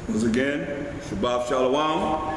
Once again, Shabbat Shalom.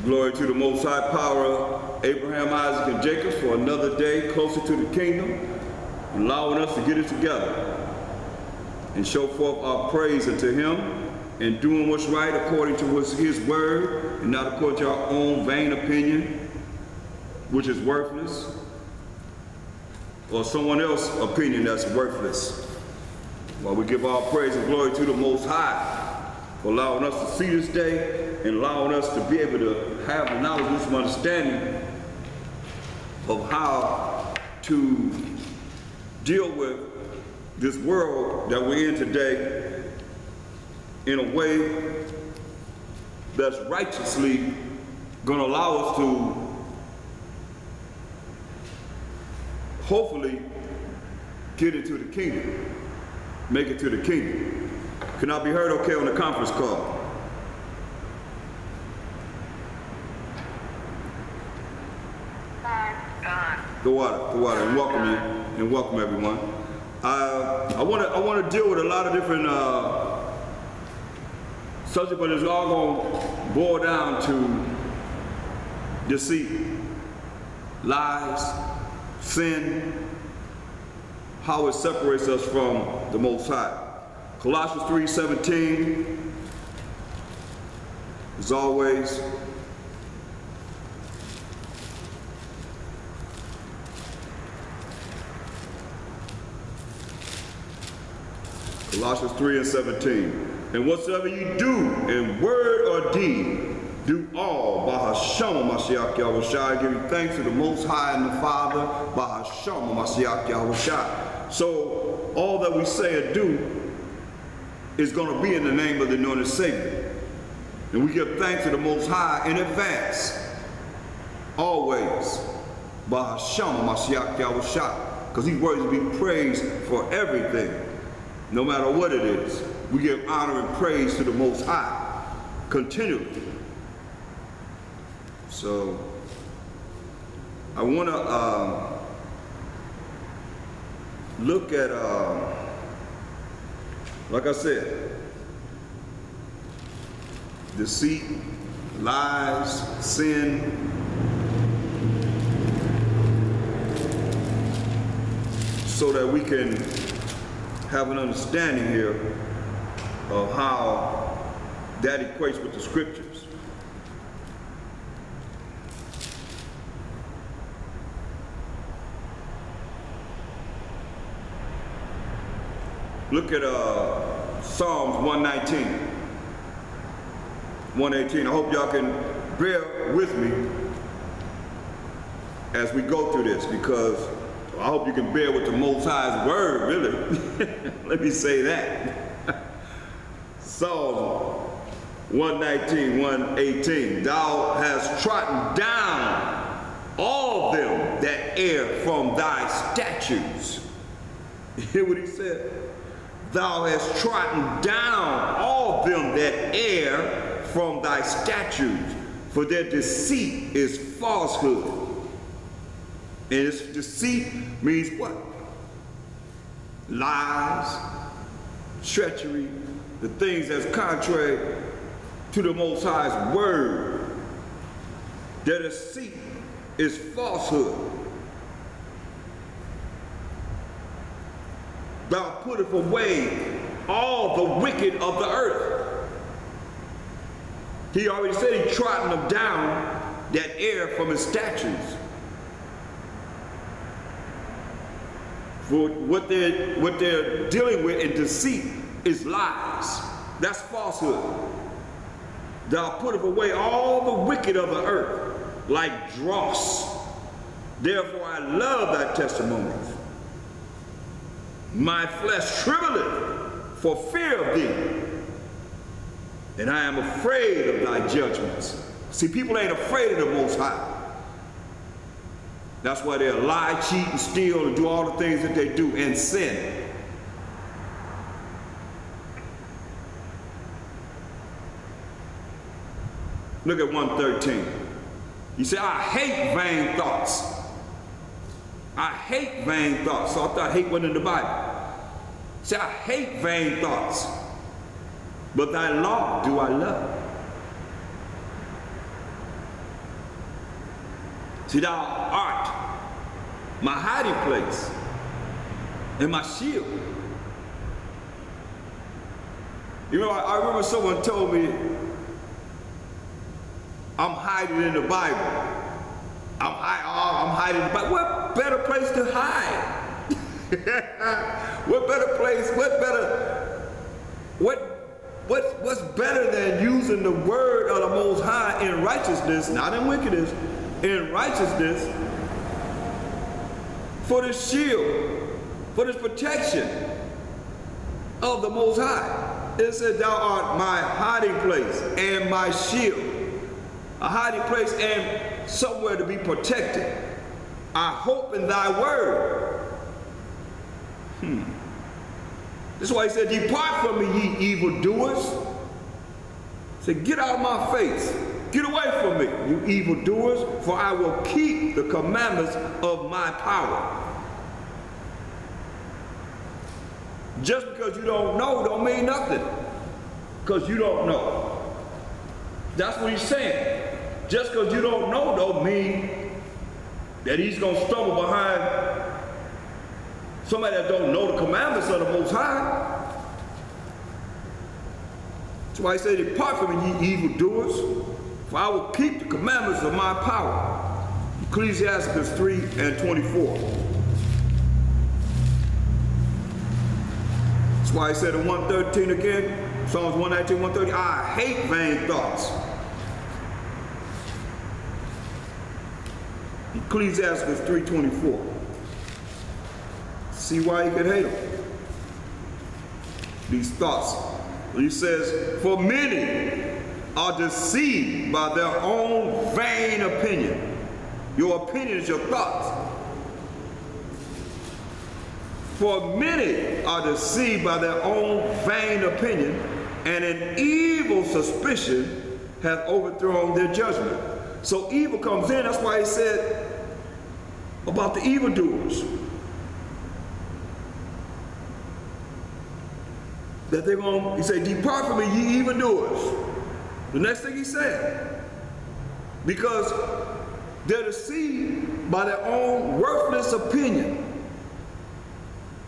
Glory to the Most High Power of Abraham, Isaac, and Jacob for another day closer to the kingdom, allowing us to get it together and show forth our praise unto Him and doing what's right according to His word and not according to our own vain opinion, which is worthless, or someone else's opinion that's worthless. While we give all praise and glory to the Most High for allowing us to see this day and allowing us to be able to have the knowledge and some understanding of how to deal with this world that we're in today in a way that's righteously going to allow us to hopefully get into the kingdom, make it to the kingdom. Can I be heard okay on the conference call? The water, and welcome everyone. I want to deal with a lot of different subjects, but it's all going to boil down to deceit, lies, sin, how it separates us from the Most High. Colossians 3:17, as always, Colossians 3:17. And whatsoever you do in word or deed, do all by Hashem Mashiach Yahushua, giving thanks to the Most High and the Father by Hashem Mashiach Yahushua. So all that we say and do is going to be in the name of the anointed Savior. And we give thanks to the Most High in advance, always by Hashem Mashiach Yahushua, because He's worthy to be praised for everything. No matter what it is, we give honor and praise to the Most High continually. So I want to look at, like I said, deceit, lies, sin, so that we can have an understanding here of how that equates with the scriptures. Look at Psalms 119, 118. I hope y'all can bear with me as we go through this, because I hope you can bear with the Most High's word, really. Let me say that. Psalm 119, 118. Thou hast trodden down all them that err from thy statutes. You hear what he said? Thou hast trodden down all them that err from thy statutes, for their deceit is falsehood. And this deceit means what? Lies, treachery, the things that's contrary to the Most High's word. Their deceit is falsehood. Thou puttest away all the wicked of the earth. He already said he trodden them down that err from his statutes. For what they're dealing with in deceit is lies. That's falsehood. Thou puttest away all the wicked of the earth like dross. Therefore I love thy testimonies. My flesh trembleth for fear of thee, and I am afraid of thy judgments. See, people ain't afraid of the Most High. That's why they'll lie, cheat, and steal, and do all the things that they do and sin. Look at 113. You say, I hate vain thoughts. I hate vain thoughts. So I thought hate wasn't in the Bible. See, I hate vain thoughts. but thy law do I love. See, thou art my hiding place and my shield. You know, I remember someone told me I'm hiding in the Bible. I'm hiding in the Bible. What better place to hide? What better place, what's better than using the word of the Most High in righteousness, not in wickedness, in righteousness, for the shield, for this protection of the Most High. It said, thou art my hiding place and my shield. A hiding place and somewhere to be protected. I hope in thy word. This is why he said, depart from me, ye evildoers. He said, get out of my face. Get away from me, you evildoers, for I will keep the commandments of my power. Just because you don't know don't mean nothing. Because you don't know. That's what he's saying. Just because you don't know don't mean that he's going to stumble behind somebody that don't know the commandments of the Most High. That's why he said, depart from me, ye evildoers, for I will keep the commandments of my power. Ecclesiastes 3:24. That's why he said in 113 again, Psalms 119, 130, I hate vain thoughts. Ecclesiastes 3:24. See why you could hate them. These thoughts. He says, for many are deceived by their own vain opinion. Your opinion is your thoughts. For many are deceived by their own vain opinion, and an evil suspicion hath overthrown their judgment. So evil comes in. That's why he said about the evildoers, that they're going to, he said, depart from me, ye evildoers. The next thing he said, because they're deceived by their own worthless opinion.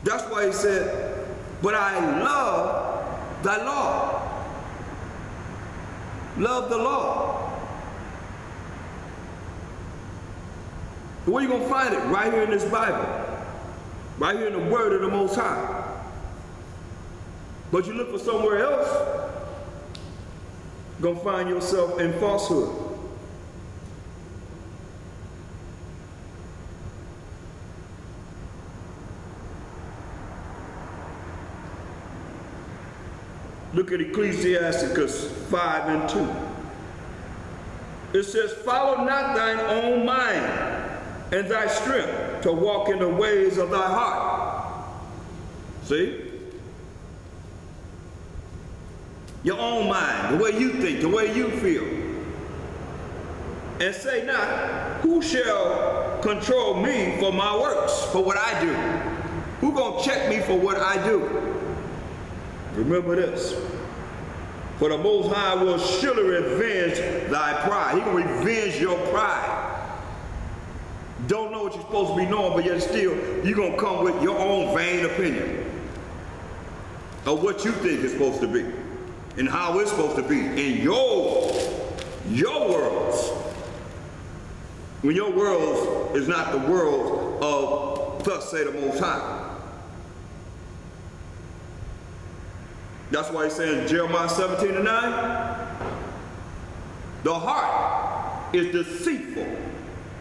That's why he said, but I love thy law. Love the law. Where are you going to find it? Right here in this Bible. Right here in the word of the Most High. But you look for somewhere else, you're going to find yourself in falsehood. Look at Ecclesiastes 5:2. It says, follow not thine own mind and thy strength to walk in the ways of thy heart. See? Your own mind, the way you think, the way you feel. And say not, who shall control me for my works, for what I do? Who gonna check me for what I do? Remember this. For the Most High will surely revenge thy pride. He gonna revenge your pride. Don't know what you're supposed to be knowing, but yet still, you're gonna come with your own vain opinion of what you think it's supposed to be and how it's supposed to be in your worlds. When your world is not the world of thus say the Most High. That's why he says in Jeremiah 17:9, the heart is deceitful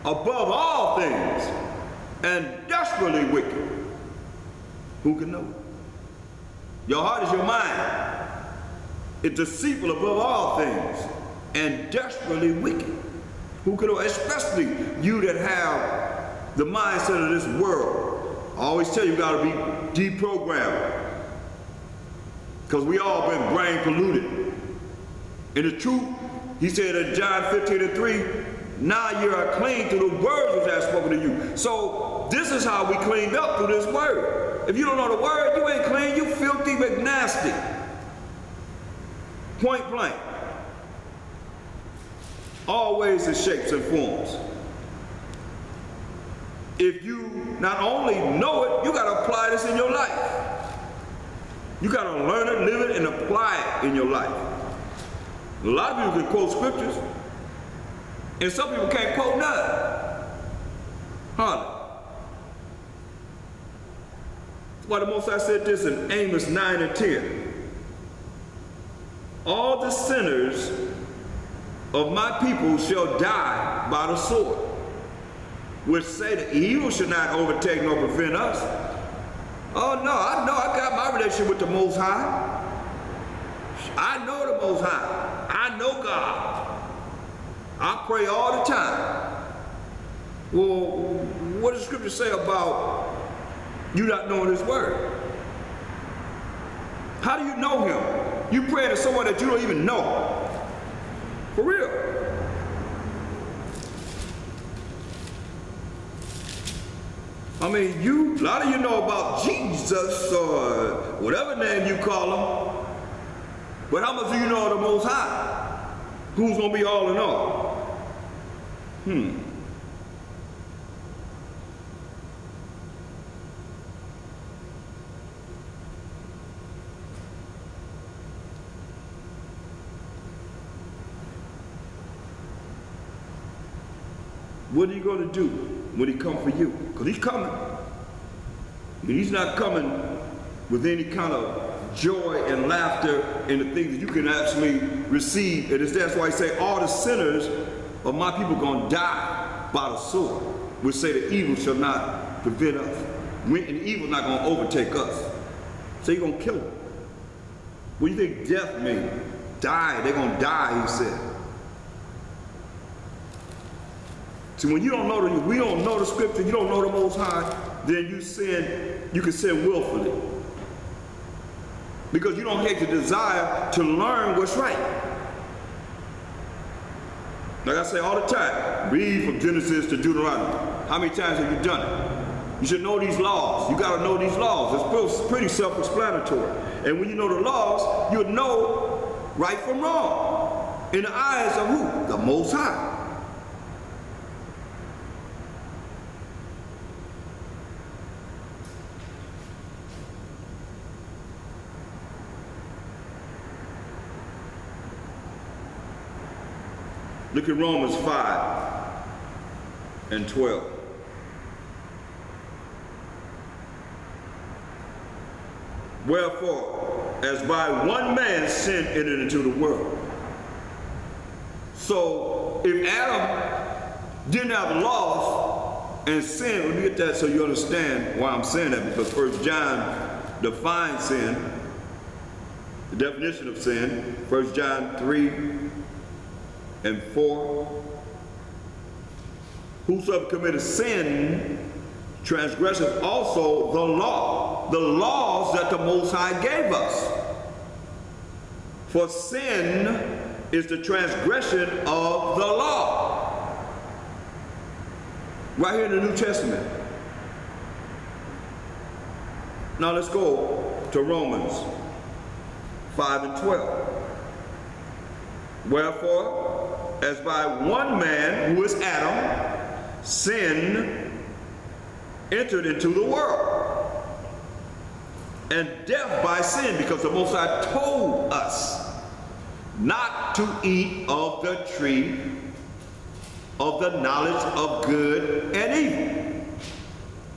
above all things and desperately wicked. Who can know it? Your heart is your mind. It's deceitful above all things and desperately wicked. Who can know? Especially you that have the mindset of this world. I always tell you, you got to be deprogrammed. Because we all been brain polluted. And the truth, he said in John 15:3, now you are clean through the words which I have spoken to you. So this is how we cleaned up through this word. If you don't know the word, you ain't clean, you filthy McNasty. Point blank. All ways and shapes and forms. If you not only know it, you got to apply this in your life. You got to learn it, live it, and apply it in your life. A lot of people can quote scriptures, and some people can't quote none. Hardly. That's why the Most High said this in Amos 9 and 10. All the sinners of my people shall die by the sword, which say the evil should not overtake nor prevent us. Oh no, I know I got my relationship with the Most High. I know the Most High. I know God. I pray all the time. Well, what does the scripture say about you not knowing his word? How do you know him? You pray to someone that you don't even know. For real. I mean, a lot of you know about Jesus or whatever name you call him, but how much do you know of the Most High? Who's going to be all in all? What are you going to do when he comes for you? Because he's coming. And he's not coming with any kind of joy and laughter in the things that you can actually receive. And that's why he say all the sinners of my people are going to die by the sword, which say the evil shall not prevent us. And the evil is not going to overtake us. So you're going to kill them. What do you think death means? Die. They're going to die, he said. So when you don't know we don't know the scripture, you don't know the Most High, then you can sin willfully. Because you don't have the desire to learn what's right. Like I say all the time, read from Genesis to Deuteronomy. How many times have you done it? You should know these laws. You got to know these laws. It's pretty self-explanatory. And when you know the laws, you'll know right from wrong. In the eyes of who? The Most High. Look at Romans 5 and 12. Wherefore, as by one man sin entered into the world. So if Adam didn't have the laws and sin, let me get that so you understand why I'm saying that, because 1 John defines sin, the definition of sin, 1 John 3 and 4. Whosoever committed sin transgresseth also the law, the laws that the Most High gave us. For sin is the transgression of the law. Right here in the New Testament. Now let's go to Romans 5 and 12. Wherefore, as by one man, who is Adam, sin entered into the world, and death by sin, because the Most High told us not to eat of the tree of the knowledge of good and evil.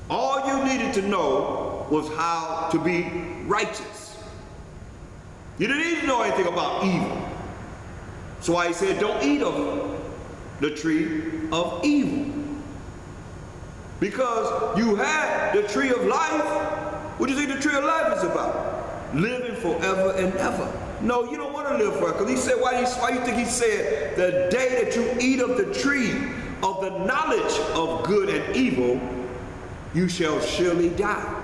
All you needed to know was how to be righteous. You didn't need to know anything about evil. So why he said, don't eat of the tree of evil. Because you had the tree of life. What do you think the tree of life is about? Living forever and ever. No, you don't want to live forever. Because he said, why do you think he said, the day that you eat of the tree of the knowledge of good and evil, you shall surely die.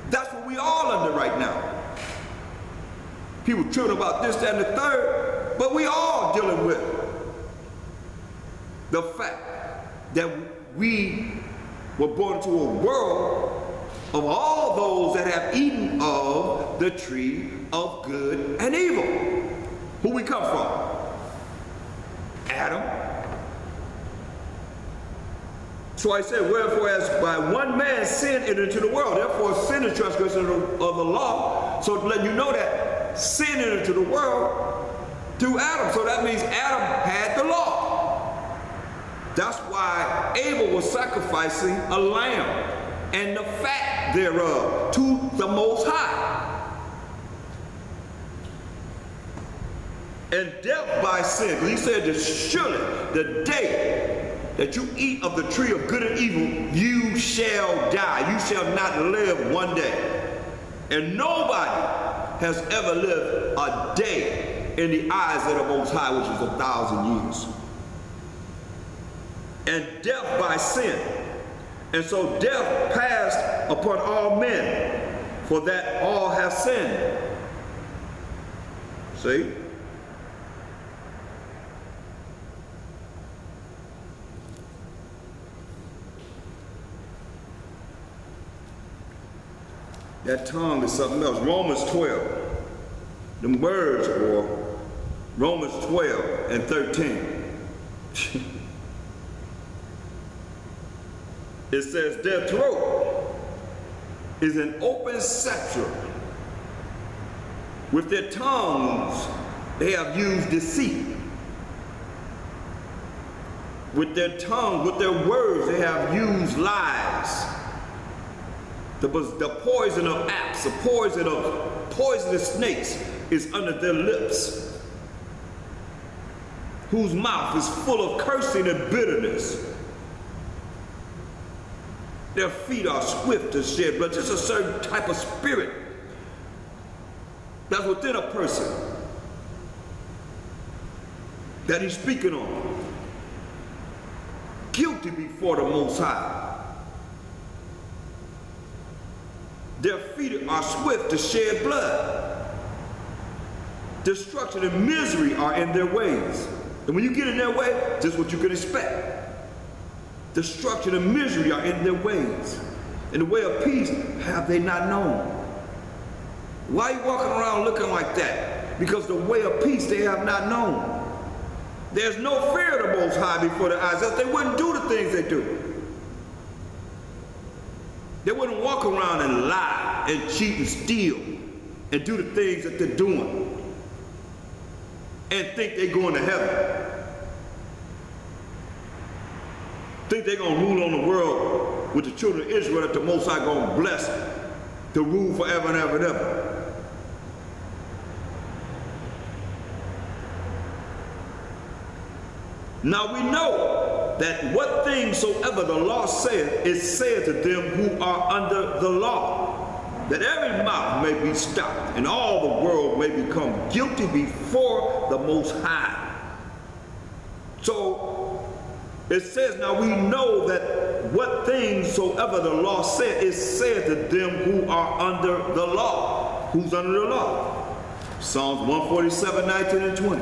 That's what we all under right now. People tripping about this, that, and the third, but we all dealing with the fact that we were born into a world of all those that have eaten of the tree of good and evil. Who we come from? Adam. So I said, wherefore as by one man sin entered into the world, therefore sin is transgression of the law. So to let you know that sin entered into the world through Adam. So that means Adam had the law. That's why Abel was sacrificing a lamb and the fat thereof to the Most High. And death by sin, because he said that surely the day that you eat of the tree of good and evil, you shall die. You shall not live one day. And nobody has ever lived a day in the eyes of the Most High, which is 1,000 years. And death by sin. And so death passed upon all men, for that all have sinned. See? That tongue is something else. Romans 12. Them words were Romans 12 and 13. It says, their throat is an open sepulchre. With their tongues, they have used deceit. With their tongue, with their words, they have used lies. The poison of apes, the poison of poisonous snakes is under their lips, whose mouth is full of cursing and bitterness. Their feet are swift to shed blood. Just a certain type of spirit that's within a person that he's speaking on. Guilty before the Most High. Their feet are swift to shed blood. Destruction and misery are in their ways. And when you get in their way, this is what you can expect. Destruction and misery are in their ways. And the way of peace have they not known. Why are you walking around looking like that? Because the way of peace they have not known. There's no fear of the Most High before their eyes, else they wouldn't do the things they do. They wouldn't walk around and lie and cheat and steal and do the things that they're doing and think they're going to heaven. Think they're going to rule on the world with the children of Israel that the Most High going to bless to rule forever and ever and ever. Now we know that what things soever the law saith is said to them who are under the law, that every mouth may be stopped and all the world may become guilty before the Most High. So it says, now we know that what things soever the law said is said to them who are under the law. Who's under the law? Psalms 147, 19 and 20.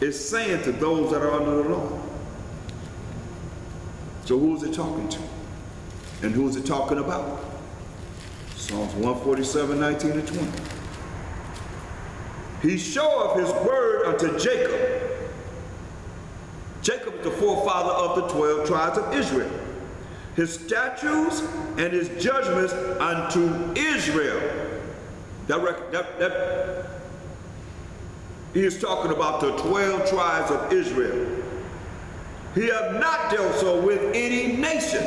It's saying to those that are under the law. So who is it talking to? And who is it talking about? Psalms 147, 19 and 20. He showeth his word unto Jacob. Jacob is the forefather of the 12 tribes of Israel. His statutes and his judgments unto Israel. He is talking about the 12 tribes of Israel. He hath not dealt so with any nation.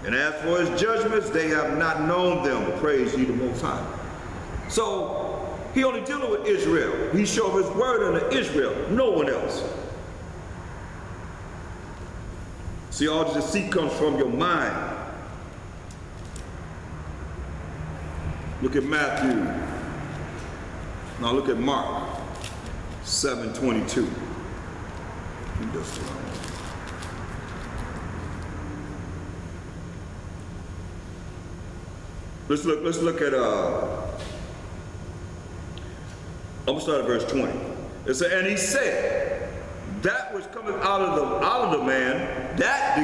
And as for his judgments, they have not known them. Praise ye the Most High. So he only dealing with Israel. He showed his word unto Israel, no one else. See, all the deceit comes from your mind. Look at Matthew. Now look at Mark 7:22. Let's look at I'm gonna start at verse 20. It said, and he said, that which cometh out of the man, that